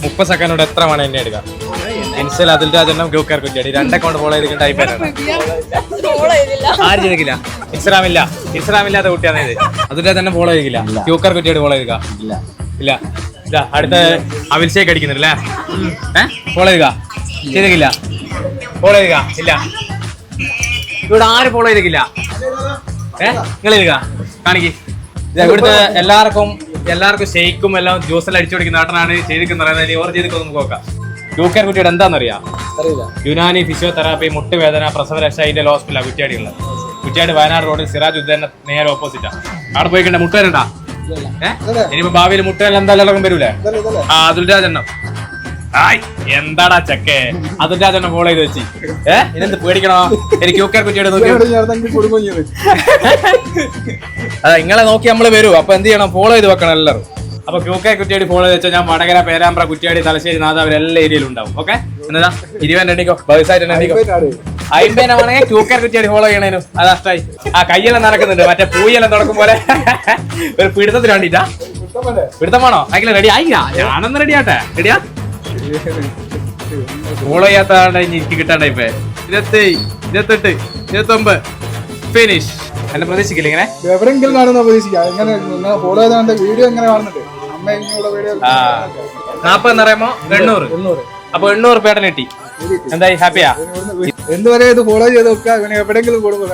30 സെക്കൻഡോട് എത്ര വേണം എന്നെ എടുക്കാം? ഇൻസ്റ്റയിൽ അതിൽ രാജെണ്ണം ഗ്രൂക്കാർ കുറ്റിയാടി 2 അക്കൗണ്ട് ഫോളോ ചെയ്തിട്ട് ടൈപ്പ് ആരും ചെയ്തില്ല. ഇൻസ്റ്റാഗ്രാമില്ലാത്ത കുട്ടിയാണ് ഇത്. അതിൽ തന്നെ ഫോളോ ചെയ്തില്ല. ഗ്രൂക്കാർ കുറ്റിയാടി ഫോളോ ചെയ്തില്ല. ഇല്ല. ഇല്ല, അടുത്ത അഭിഷേക് അടിക്കുന്നില്ലേ? ഫോളോ ചെയ്യുക. ചെയ്തില്ല. ഫോളോ ചെയ്യുക. ഇല്ല, ഇവിടെ ആരും ഫോളോ ചെയ്തില്ല. നിങ്ങൾ ചെയ്യുക. കാണിക്ക്. ഇവിടുത്തെ എല്ലാവർക്കും ഷെയ്ക്കും എല്ലാം ജ്യൂസെല്ലാം അടിച്ചു കൊടുക്കുന്ന നാട്ടനാണ് ചെയ്തിരിക്കുന്നത്. ഓർ ചെയ്തിട്ട് നമുക്ക് നോക്കാം. ഗ്രൂക്കാർ കുറ്റിയുടെ എന്താണെന്നറിയാം? യുനാനി ഫിസിയോതെറാപ്പി, മുട്ടുവേദന, പ്രസവരക്ഷ അതിന്റെ ഹോസ്പിറ്റലാണ് കുറ്റിയാടിയുള്ളത്. കുറ്റിയാടി വയനാട് റോഡിൽ സിറാജ് ഉദ്യാന നേരെ ഓപ്പോസിറ്റാണ്. അവിടെ പോയിക്കണ്ട. മുട്ട വരണ്ട. ഇനിയിപ്പോ ഭാവിയിൽ മുട്ടയെല്ലാം എന്തായാലും വരൂലേ? അതുൽ രാജെണ്ണം. എന്താടാ ചെക്കേ, അതുൽ രാജെണ്ണം ഫോളോ ചെയ്ത് വെച്ച് ഇനെന്ത് പേടിക്കണോ? എനിക്ക് ഗ്രൂക്കാർ കുറ്റിയുടെ നോക്കി അതെ നിങ്ങളെ നോക്കി നമ്മള് വരൂ. അപ്പൊ എന്ത് ചെയ്യണം? ഫോളോ ചെയ്ത് വെക്കണം എല്ലാവരും. അപ്പൊ ഗ്രൂക്കാർ കുറ്റിയാടി ഫോളോ ചെയ്ത് വെച്ചാൽ ഞാൻ വടകര, പേരാമ്പ്ര, കുറ്റിയാടി, തലശ്ശേരി, നാദാപുരം എല്ലാ ഏരിയയിലും ഉണ്ടാവും. ഓക്കെ, എന്നതാ 20 എണ്ണിക്കോ, ബസായിട്ട് എണ്ണിക്കോ. 50 ആണെങ്കിൽ ഗ്രൂക്കാർ കുറ്റിയാടി ഫോളോ ചെയ്യണേനു. അത് നഷ്ടമായി. ആ കയ്യെല്ലാം നടക്കുന്നുണ്ട്, മറ്റേ പൂയെല്ലാം തുടക്കും പോലെ ഒരു പിടുത്തത്തിന് വേണ്ടിട്ടാ. പിടുത്തം വേണോ? ആയിക്കില്ല, റെഡി ആയില്ല. ഞാനൊന്ന് റെഡി ആട്ടെ. റെഡിയാ? ഫോളോ ചെയ്യാത്ത എനിക്ക് കിട്ടാണ്ടായി. ഇപ്പൊ 27, 28, 29 ഫിനിഷ്. എന്നെ പ്രതീക്ഷിക്കില്ല ഇങ്ങനെ എവിടെങ്കിലും കാണുന്ന പ്രതീക്ഷിക്കാം. എങ്ങനെ ഫോളോ ചെയ്താണ്ട് വീഡിയോ എങ്ങനെ കാണുന്നുണ്ട്? 40 എന്ന് പറയുമ്പോ 800. അപ്പൊ 800 പേട്ടൻ കിട്ടി. എന്തായി? ഹാപ്പിയാ? എന്തുവരെ ഇത് ഫോളോ ചെയ്ത് നോക്കുക. എവിടെയെങ്കിലും കൊടുക്കും.